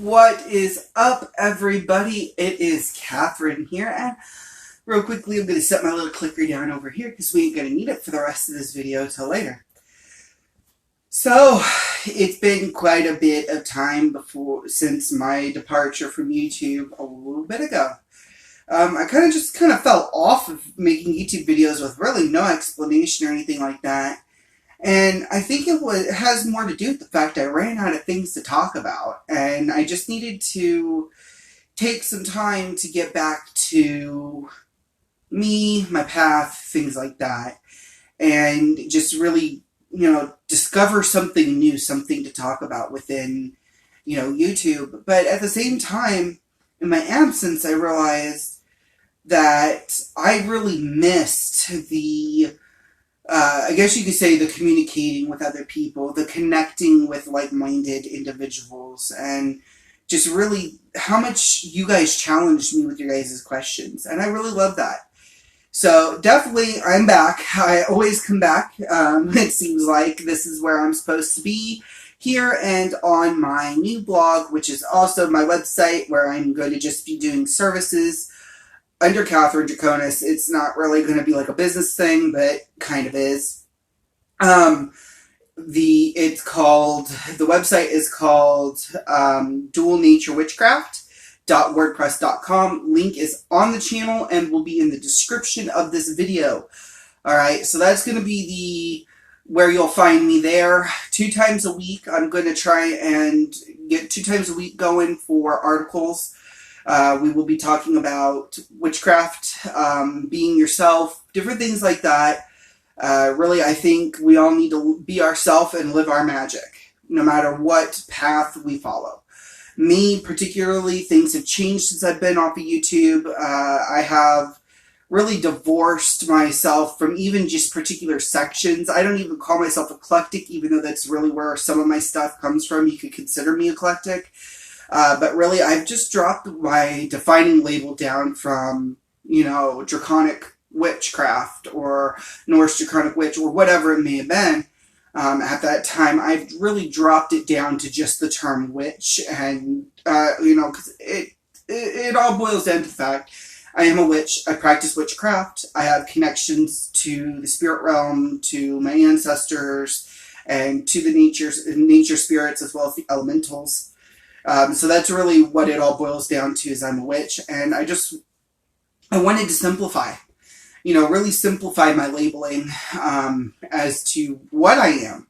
What is up, everybody? It is Catherine here, and real quickly, I'm going to set my little clicker down over here because we ain't going to need it for the rest of this video till later. So, it's been quite a bit of time since my departure from YouTube a little bit ago. I kind of fell off of making YouTube videos with really no explanation or anything like that. And I think it has more to do with the fact I ran out of things to talk about. And I just needed to take some time to get back to me, my path, things like that. And just really, discover something new, something to talk about within, YouTube. But at the same time, in my absence, I realized that I really missed I guess you could say the communicating with other people, the connecting with like-minded individuals, and just really how much you guys challenged me with your guys' questions. And I really love that. So definitely, I'm back. I always come back. It seems like this is where I'm supposed to be, here and on my new blog, which is also my website, where I'm going to just be doing services under katherinedraconis. It's not really going to be like a business thing, but kind of is. The website is called dualnaturewitchcraft.wordpress.com. Link is on the channel and will be in the description of this video. Alright, so that's going to be where you'll find me there 2 times a week. I'm going to try and get 2 times a week going for articles. We will be talking about witchcraft, being yourself, different things like that. Really, I think we all need to be ourselves and live our magic, no matter what path we follow. Me, particularly, things have changed since I've been off of YouTube. I have really divorced myself from even just particular sections. I don't even call myself eclectic, even though that's really where some of my stuff comes from. You could consider me eclectic. But really, I've just dropped my defining label down from, draconic witchcraft or Norse draconic witch or whatever it may have been. At that time, I've really dropped it down to just the term witch. And, because it all boils down to the fact I am a witch. I practice witchcraft. I have connections to the spirit realm, to my ancestors, and to the nature spirits as well as the elementals. So that's really what it all boils down to, is I'm a witch, and I wanted to simplify, really simplify my labeling, as to what I am.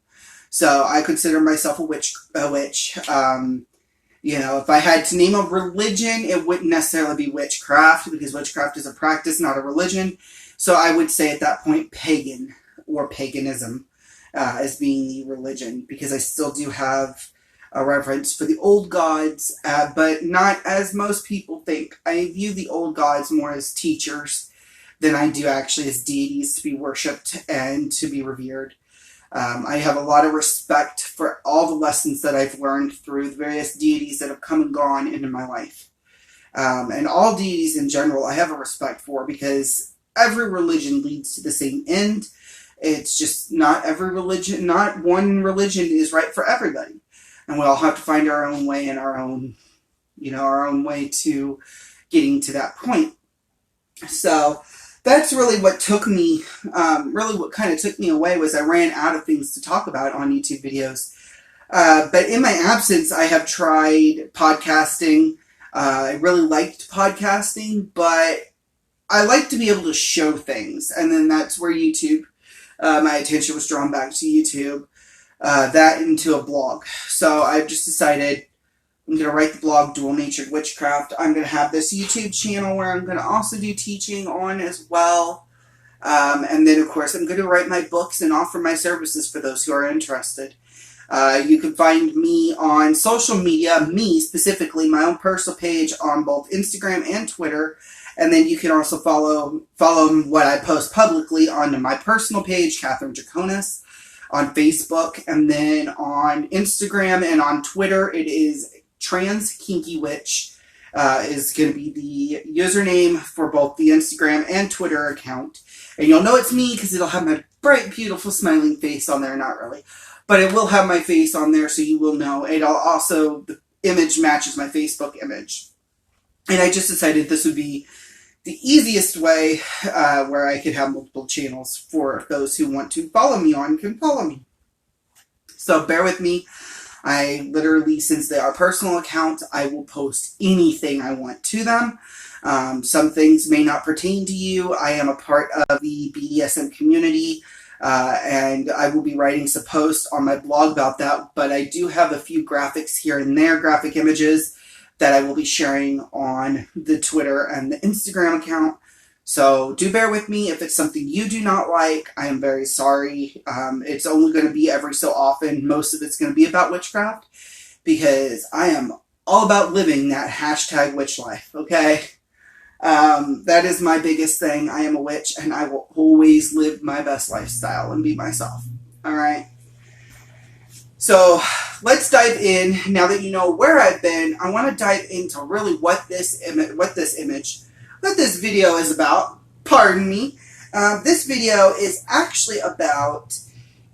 So I consider myself a witch. If I had to name a religion, it wouldn't necessarily be witchcraft, because witchcraft is a practice, not a religion. So I would say at that point pagan, or paganism, as being the religion, because I still do have a reverence for the old gods, but not as most people think. I view the old gods more as teachers than I do actually as deities to be worshipped and to be revered. I have a lot of respect for all the lessons that I've learned through the various deities that have come and gone into my life. And all deities in general I have a respect for, because every religion leads to the same end. It's just not one religion is right for everybody. And we all have to find our own way and our own way to getting to that point. So that's really what took me, what kind of took me away, was I ran out of things to talk about on YouTube videos. But in my absence, I have tried podcasting. I really liked podcasting, but I like to be able to show things. And then that's where my attention was drawn back to YouTube. That into a blog. So I've just decided I'm going to write the blog Dual Natured Witchcraft. I'm going to have this YouTube channel where I'm going to also do teaching on as well. And then, of course, I'm going to write my books and offer my services for those who are interested. You can find me on social media, me specifically, my own personal page on both Instagram and Twitter. And then you can also follow what I post publicly on my personal page, katherinedraconis, on Facebook, and then on Instagram and on Twitter, it is Trans Kinky Witch, is going to be the username for both the Instagram and Twitter account. And you'll know it's me because it'll have my bright, beautiful, smiling face on there. Not really, but it will have my face on there, so you will know. It'll also, image matches my Facebook image. And I just decided this would be the easiest way where I could have multiple channels for those who want to follow me on can follow me. So bear with me. I literally, since they are personal accounts, I will post anything I want to them. Some things may not pertain to you. I am a part of the BDSM community, and I will be writing some posts on my blog about that, but I do have a few graphics here and there, graphic images, that I will be sharing on the Twitter and the Instagram account. So do bear with me. If it's something you do not like, I am very sorry. It's only going to be every so often. Most of it's going to be about witchcraft, because I am all about living that hashtag witch life, okay? That is my biggest thing. I am a witch, and I will always live my best lifestyle and be myself. All right? So let's dive in. Now that you know where I've been, I want to dive into really what this video is about. Pardon me. This video is actually about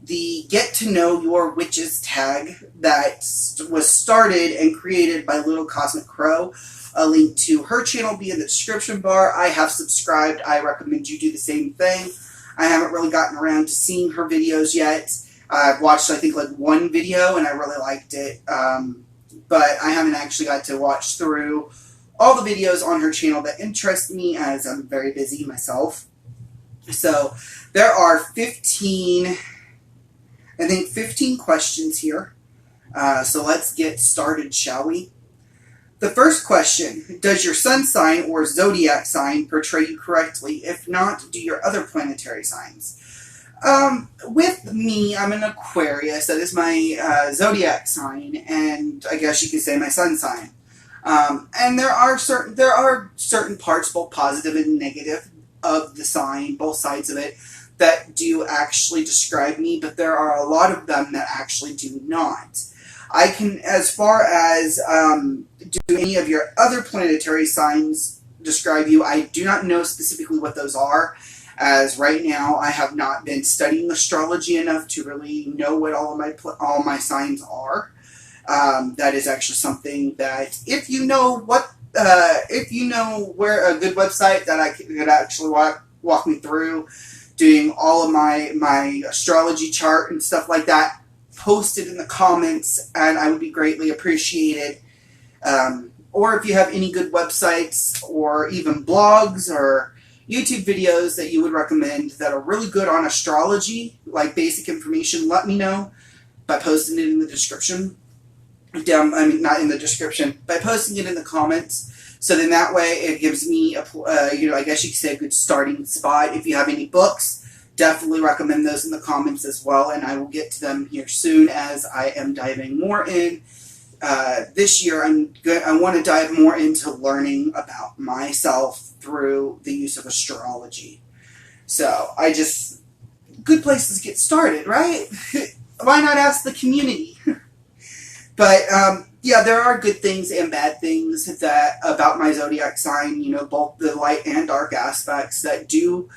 the Get to Know Your Witches tag that was started and created by Little Cosmic Crow. A link to her channel will be in the description bar. I have subscribed. I recommend you do the same thing. I haven't really gotten around to seeing her videos yet. I've watched, I think, like one video, and I really liked it. But I haven't actually got to watch through all the videos on her channel that interest me, as I'm very busy myself. So there are 15 questions here. So let's get started, shall we? The first question: does your sun sign or zodiac sign portray you correctly? If not, do your other planetary signs? With me, I'm an Aquarius. That is my zodiac sign, and I guess you could say my sun sign. And there are certain parts, both positive and negative, of the sign, both sides of it, that do actually describe me, but there are a lot of them that actually do not. I can, as far as do any of your other planetary signs describe you, I do not know specifically what those are, as right now I have not been studying astrology enough to really know what all my signs are. That is actually something that, if you know where a good website that I could actually walk me through doing all of my astrology chart and stuff like that, post it in the comments, and I would be greatly appreciated. Or if you have any good websites or even blogs or YouTube videos that you would recommend that are really good on astrology, like basic information, let me know by posting it in the description. Not in the description, by posting it in the comments. So then that way it gives me I guess you could say a good starting spot. If you have any books, definitely recommend those in the comments as well, and I will get to them here soon, as I am diving more in. This year, I want to dive more into learning about myself through the use of astrology. So good places to get started, right? Why not ask the community? But yeah, there are good things and bad things about my zodiac sign. Both the light and dark aspects that do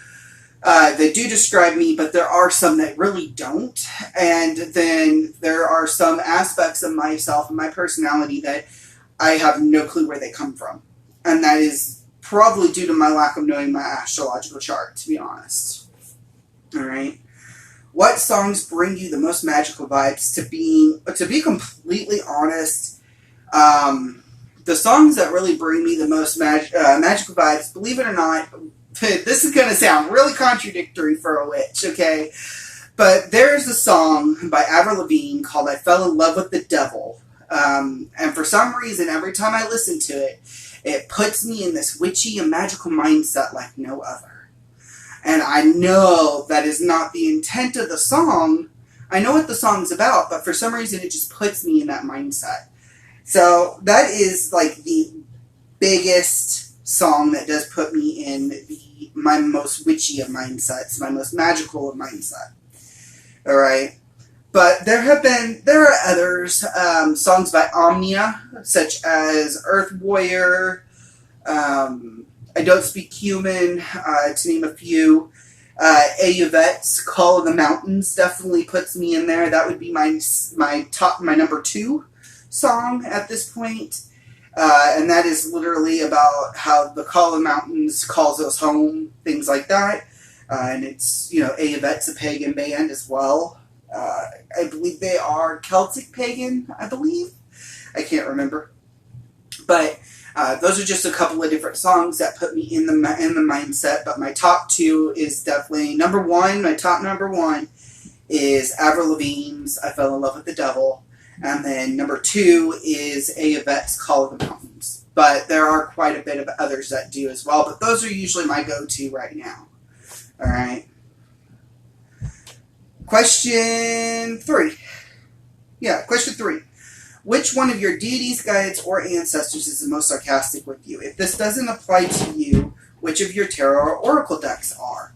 describe me, but there are some that really don't. And then there are some aspects of myself and my personality that I have no clue where they come from. And that is probably due to my lack of knowing my astrological chart, to be honest. Alright. What songs bring you the most magical vibes? To be completely honest, the songs that really bring me the most magical vibes, believe it or not, this is going to sound really contradictory for a witch, okay? But there's a song by Avril Lavigne called I Fell in Love with the Devil. And for some reason, every time I listen to it, it puts me in this witchy and magical mindset like no other. And I know that is not the intent of the song. I know what the song's about, but for some reason it just puts me in that mindset. So that is like the biggest song that does put me in my most witchy of mindsets, my most magical of mindset. Alright? But there are others, songs by Omnia, such as Earth Warrior, I Don't Speak Human, to name a few. Ayuvette's Call of the Mountains definitely puts me in there. That would be my number 2 song at this point. And that is literally about how the call of mountains calls us home, things like that. And it's, Yvette's a pagan band as well. I believe they are Celtic pagan, I believe. I can't remember. But those are just a couple of different songs that put me in the mindset. But my top two is definitely number one. My top number one is Avril Lavigne's I Fell in Love with the Devil. And then number two is Yvette's Call of the Mountains. But there are quite a bit of others that do as well. But those are usually my go-to right now. All right. Question three. Question three. Which one of your deities, guides, or ancestors is the most sarcastic with you? If this doesn't apply to you, which of your tarot or oracle decks are?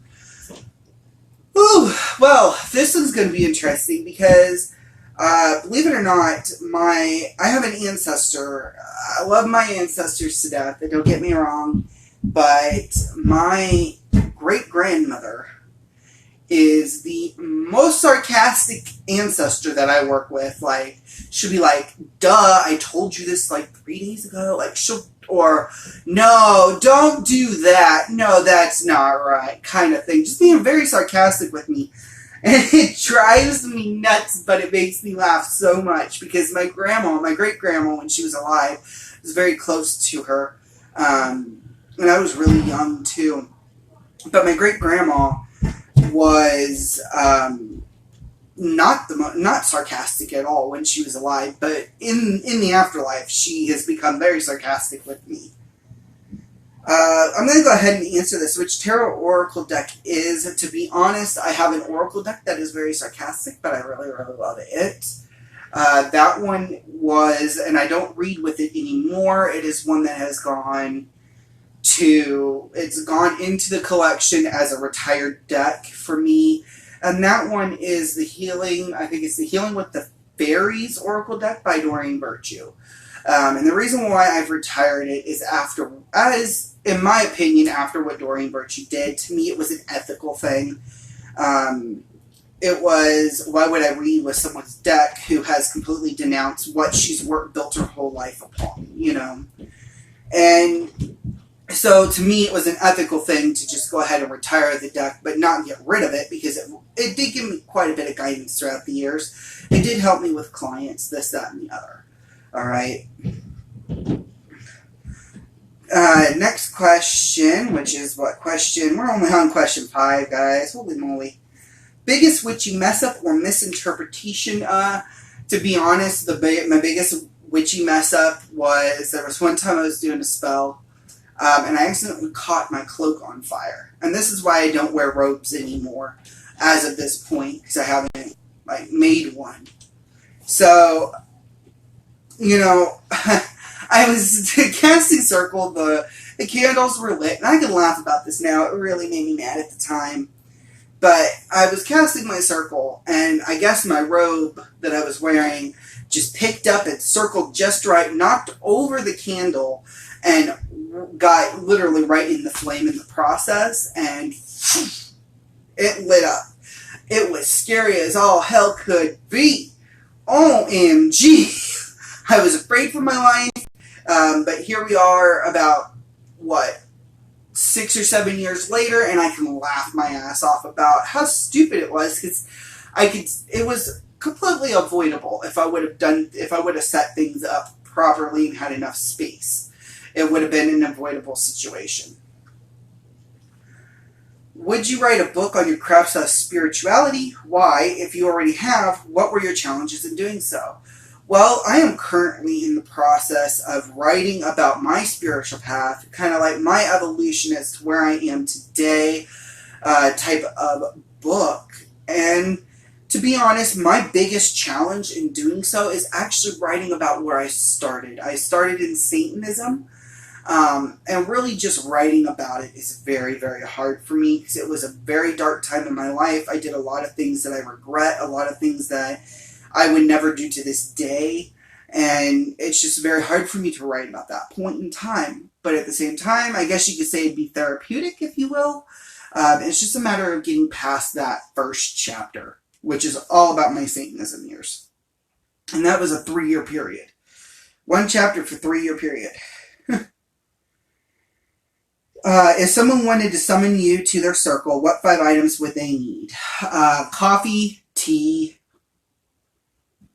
Ooh, well, this one's going to be interesting because believe it or not, I have an ancestor. I love my ancestors to death, don't get me wrong, but my great-grandmother is the most sarcastic ancestor that I work with. Like, she'll be like, duh, I told you this like 3 days ago. Like, or, no, don't do that. No, that's not right, kind of thing. Just being very sarcastic with me. And it drives me nuts, but it makes me laugh so much because my great-grandma, when she was alive, was very close to her. And I was really young, too. But my great-grandma was not sarcastic at all when she was alive, but in the afterlife, she has become very sarcastic with me. I'm going to go ahead and answer this. Which tarot oracle deck is? To be honest, I have an oracle deck that is very sarcastic, but I really, really love it. That one was, and I don't read with it anymore, it is one that has gone into the collection as a retired deck for me. And that one is the Healing with the Fairies Oracle deck by Doreen Virtue. And the reason why I've retired it is in my opinion, after what Doreen Virtue did. To me, it was an ethical thing. It was, why would I read with someone's deck who has completely denounced what she's built her whole life upon, And so, to me, it was an ethical thing to just go ahead and retire the deck, but not get rid of it, because it did give me quite a bit of guidance throughout the years. It did help me with clients, this, that, and the other. All right. Next question, which is what question? We're only on question 5, guys. Holy moly. Biggest witchy mess-up or misinterpretation? To be honest, my biggest witchy mess-up was, there was one time I was doing a spell, and I accidentally caught my cloak on fire. And this is why I don't wear robes anymore as of this point, because I haven't made one. So, I was casting circle, the candles were lit, and I can laugh about this now, it really made me mad at the time. But I was casting my circle, and I guess my robe that I was wearing just picked up and circled just right, knocked over the candle, and got literally right in the flame in the process, and it lit up. It was scary as all hell could be. OMG. I was afraid for my life, but here we are about, 6 or 7 years later, and I can laugh my ass off about how stupid it was, because it was completely avoidable if I would have set things up properly and had enough space. It would have been an avoidable situation. Would you write a book on your crafts of spirituality? Why? If you already have, what were your challenges in doing so? Well, I am currently in the process of writing about my spiritual path, kind of like my evolution as to where I am today, type of book. And to be honest, my biggest challenge in doing so is actually writing about where I started. I started in Satanism. And really just writing about it is very, very hard for me, because it was a very dark time in my life. I did a lot of things that I regret, a lot of things that I would never do to this day, and it's just very hard for me to write about that point in time. But at the same time, I guess you could say it'd be therapeutic, if you will. It's just a matter of getting past that first chapter, which is all about my Satanism years. And that was a 3-year period. One chapter for 3-year period. If someone wanted to summon you to their circle, what 5 items would they need? Coffee, tea,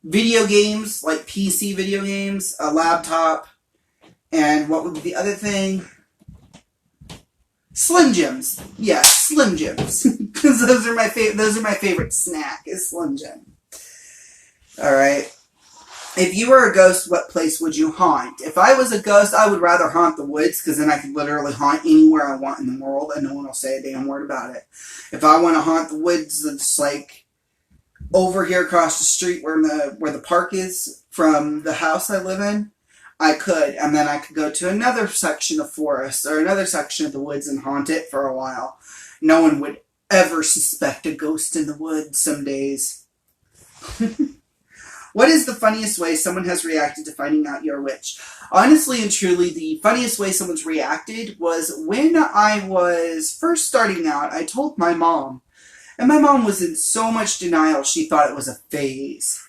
video games, like PC video games, a laptop, and what would be the other thing? Slim Jims. Yeah, Slim Jims. Because those are my favorite snack, is Slim Jim. Alright. If you were a ghost, what place would you haunt? If I was a ghost, I would rather haunt the woods, because then I could literally haunt anywhere I want in the world, and no one will say a damn word about it. If I want to haunt the woods, it's like over here across the street where the park is from the house I live in, I could, and then I could go to another section of forest or another section of the woods and haunt it for a while. No one would ever suspect a ghost in the woods some days. What is the funniest way someone has reacted to finding out you're a witch? Honestly and truly, the funniest way someone's reacted was when I was first starting out, I told my mom. And my mom was in so much denial, she thought it was a phase.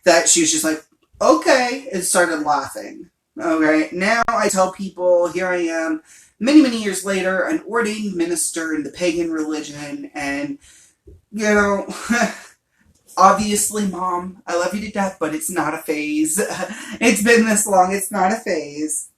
That she was just like, okay, and started laughing. Okay, now I tell people, here I am, many, many years later, an ordained minister in the pagan religion, and, you know... Obviously, Mom, I love you to death, but it's not a phase. It's been this long, it's not a phase.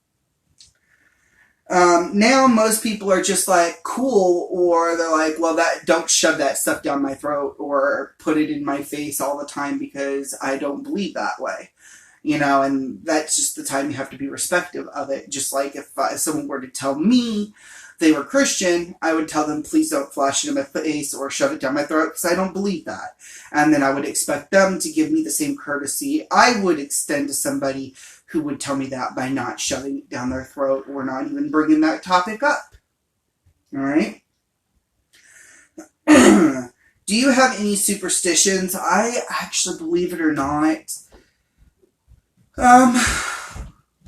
Now most people are just like, cool, or they're like, well, don't shove that stuff down my throat or put it in my face all the time because I don't believe that way. You know, and that's just the time you have to be respectful of it. Just like if someone were to tell me they were Christian, I would tell them, please don't flash it in my face or shove it down my throat because I don't believe that. And then I would expect them to give me the same courtesy I would extend to somebody who would tell me that by not shoving it down their throat or not even bringing that topic up. Alright? Do you have any superstitions? I actually, believe it or not,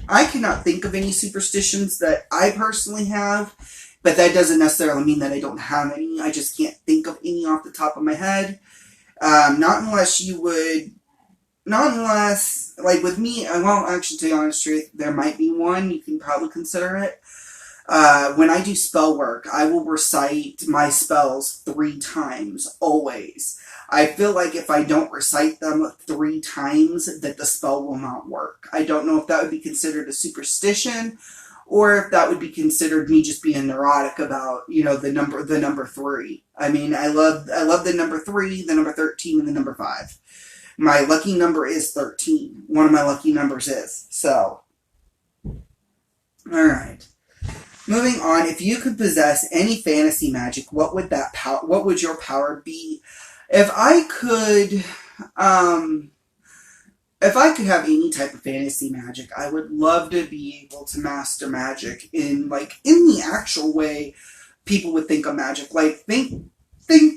I cannot think of any superstitions that I personally have, but that doesn't necessarily mean that I don't have any. I just can't think of any off the top of my head. Not unless, like with me, well, actually, to be honest, truth, there might be one. You can probably consider it. When I do spell work, I will recite my spells 3 times, always. I feel like if I don't recite them 3 times, that the spell will not work. I don't know if that would be considered a superstition, or if that would be considered me just being neurotic about, you know, the number 3. I mean, I love the number 3, the number 13, and the number 5. My lucky number is 13. One of my lucky numbers is. So, alright. Moving on, if you could possess any fantasy magic, what would your power be? If I could have any type of fantasy magic, I would love to be able to master magic in the actual way people would think of magic. Like, think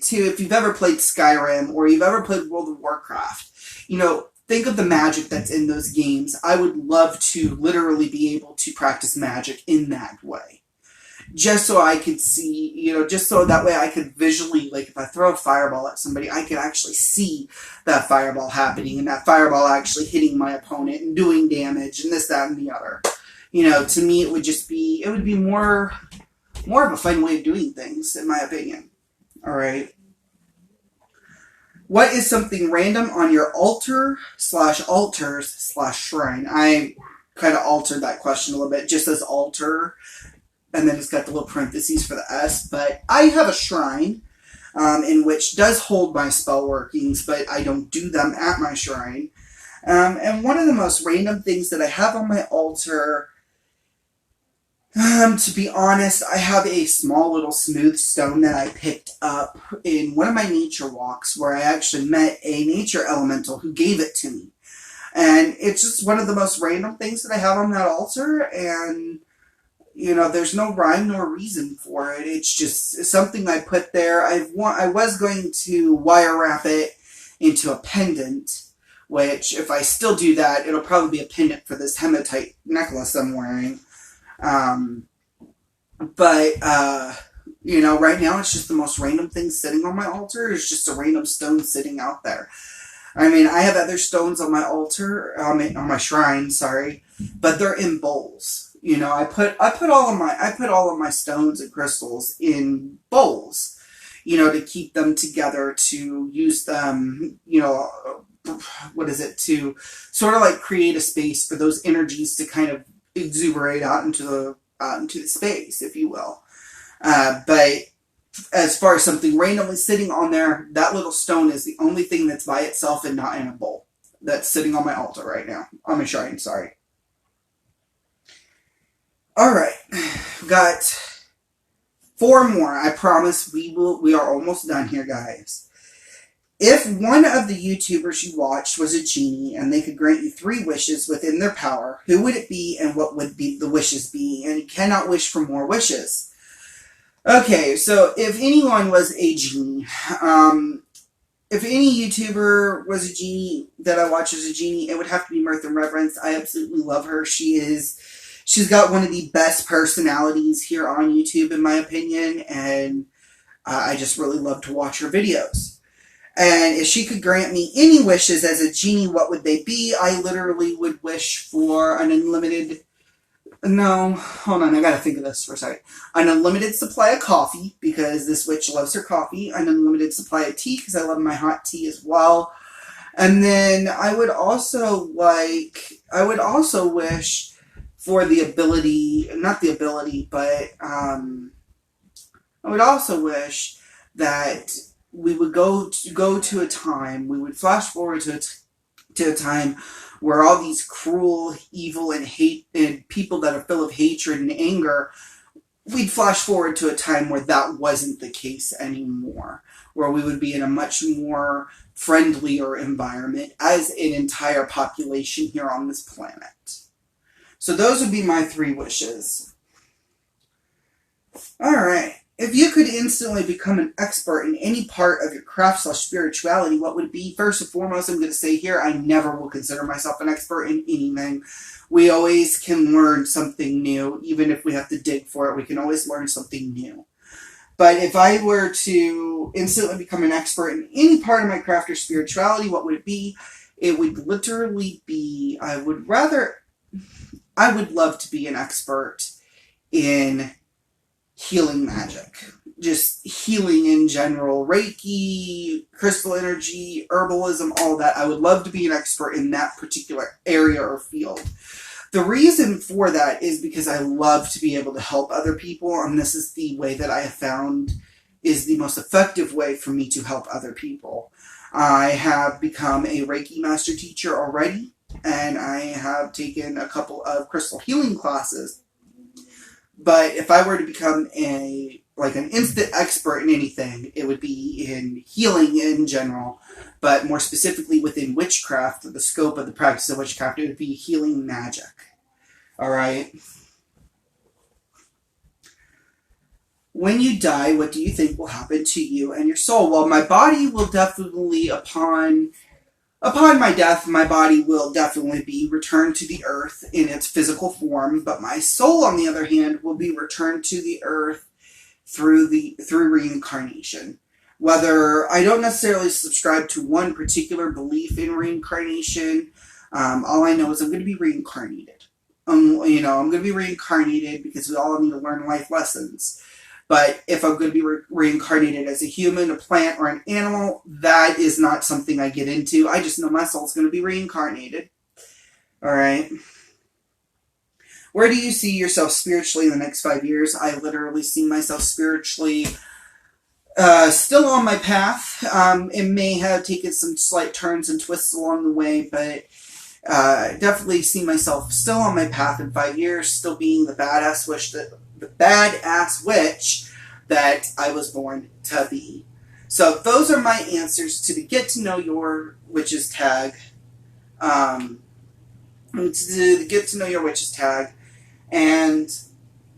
to, if you've ever played Skyrim or you've ever played World of Warcraft, you know, think of the magic that's in those games. I would love to literally be able to practice magic in that way. Just so I could see, you know, just so that way I could visually, like, if I throw a fireball at somebody, I could actually see that fireball happening and that fireball actually hitting my opponent and doing damage and this, that, and the other. You know, to me, it would be more of a fun way of doing things, in my opinion. Alright. What is something random on your altar/altars/shrine? I kind of altered that question a little bit. It just says altar, and then it's got the little parentheses for the S. But I have a shrine in which does hold my spell workings, but I don't do them at my shrine. And one of the most random things that I have on my altar, to be honest, I have a small little smooth stone that I picked up in one of my nature walks where I actually met a nature elemental who gave it to me. And it's just one of the most random things that I have on that altar, and, you know, there's no rhyme nor reason for it. It's just something I put there. I was going to wire wrap it into a pendant, which, if I still do that, it'll probably be a pendant for this hematite necklace I'm wearing. You know, right now it's just the most random thing sitting on my altar. It's just a random stone sitting out there. I mean, I have other stones on my altar, on my shrine, sorry, but they're in bowls. You know, I put all of my stones and crystals in bowls, you know, to keep them together, to use them, you know, what is it, to sort of like create a space for those energies to kind of exuberate out into the space, if you will. But as far as something randomly sitting on there, that little stone is the only thing that's by itself and not in a bowl. That's sitting on my altar right now. On my shrine, sorry. Alright. We've got 4 more. I promise we are almost done here, guys. If one of the YouTubers you watched was a genie and they could grant you 3 wishes within their power, who would it be and what would be the wishes be? And you cannot wish for more wishes. Okay, so if anyone was a genie, if any YouTuber was a genie that I watch as a genie, it would have to be Mirth and Reverence. I absolutely love her. She's got one of the best personalities here on YouTube, in my opinion, and I just really love to watch her videos. And if she could grant me any wishes as a genie, what would they be? I literally would wish for an unlimited... No, hold on, I gotta think of this for a second. An unlimited supply of coffee, because this witch loves her coffee. An unlimited supply of tea, because I love my hot tea as well. And then I would also wish for the ability, not the ability, but I would also wish that we would go to a time, we would flash forward to a time where all these cruel, evil, and hate, and people that are full of hatred and anger, we'd flash forward to a time where that wasn't the case anymore, where we would be in a much more friendlier environment as an entire population here on this planet. So those would be my 3 wishes. Alright. If you could instantly become an expert in any part of your craft/spirituality, what would it be? First and foremost, I'm going to say here, I never will consider myself an expert in anything. We always can learn something new. Even if we have to dig for it, we can always learn something new. But if I were to instantly become an expert in any part of my craft or spirituality, what would it be? It would literally be, I would love to be an expert in healing magic. Just healing in general. Reiki, crystal energy, herbalism, all that. I would love to be an expert in that particular area or field. The reason for that is because I love to be able to help other people, and this is the way that I have found is the most effective way for me to help other people. I have become a Reiki master teacher already, and I have taken a couple of crystal healing classes. But if I were to become an instant expert in anything, it would be in healing in general, but more specifically within witchcraft, the scope of the practice of witchcraft, it would be healing magic. Alright? When you die, what do you think will happen to you and your soul? Well, my body will definitely, upon my death, my body will definitely be returned to the earth in its physical form, but my soul, on the other hand, will be returned to the earth through reincarnation. Whether I don't necessarily subscribe to one particular belief in reincarnation, all I know is I'm going to be reincarnated. I'm going to be reincarnated because we all need to learn life lessons. But if I'm going to be reincarnated as a human, a plant, or an animal, that is not something I get into. I just know my soul's going to be reincarnated. Alright? Where do you see yourself spiritually in the next 5 years? I literally see myself spiritually still on my path. It may have taken some slight turns and twists along the way, but definitely see myself still on my path in 5 years, still being the badass witch that I was born to be. So those are my answers to the Get to Know Your Witches tag. And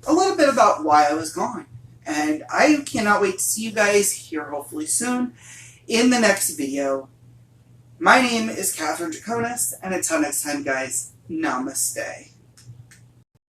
a little bit about why I was gone. And I cannot wait to see you guys here hopefully soon in the next video. My name is Katherinedraconis, and until next time, guys, namaste.